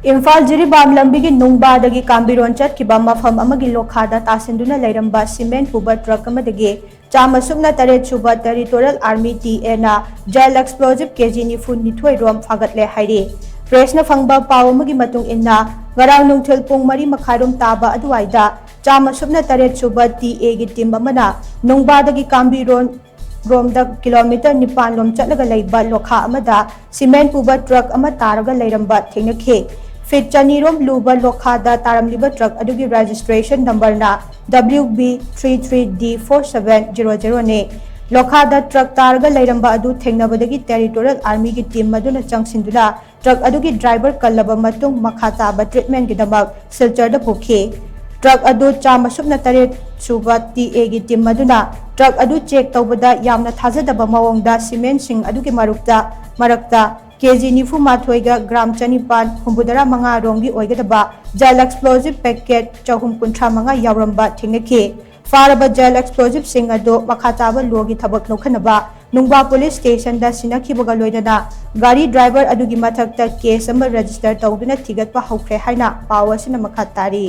इम्फाल जिरीबाम लंबी की नुंगबादगी कांबिरोन चटकिबा मफम अमगी लोखादा तासिंदुना लेरंबा सीमेंट पुबा ट्रक अमदगी चामसुमना तरेत सुबा टेरिटोरियल आर्मी टीए ना जेल एक्सप्लोजिव केजी निफुनिथोय रोम फागतले हाइरे प्रेसना फंगबा पाव अमगी मतुंग इन्ना ngaraw nungthil pung mari makharum taba aduwaida चामसुमना तरेत सुबा टीए की टीम अमना नुंगबादगी कांबिरोन रोमदा किलोमीटर 9 लोम चलगा लेबा लोखा अमदा सीमेंट पुबा ट्रक अमा तारगा लेरंबा थेंगनखे फिट चनीरोम लूबा लोखादा तारमलिबा ट्रक अदुगी रजिस्ट्रेशन नंबर ना WB33D4700 ने लोखादा ट्रक तारगा लेरंबा अदु थेंगनबदगी टेरिटोरियल आर्मी की टीम मदुना चंगसिंदुना ट्रक अदुगी ड्राइवर कल्लबा मतुंग मखाताबा ट्रीटमेंट गिदमक सिलचर द पुखे ट्रक अदु चामसुमना तरेत सुबा टीए की टीम मदुना ट्रक अदु चेक तौबदा यामना थाजदबा मवंगदा सीमेंट सिंग अदुगी मरकता केजी 94 ग्राम 495 रोंगी ओइगदबा gel explosive packet 435 यावरंबा थेंगनखे फारबा jail explosive सिंग अदो मखाताबा लोगी थबक लोखनबा नुंगबा पुलिस स्टेशन दा सिनाखिबगा लोइदना गाड़ी ड्राइवर अदुगी मथकता केस अमा रजिस्टर तौदुना थिगतपा हौख्रे हाइना पाव असिना मखा तारी।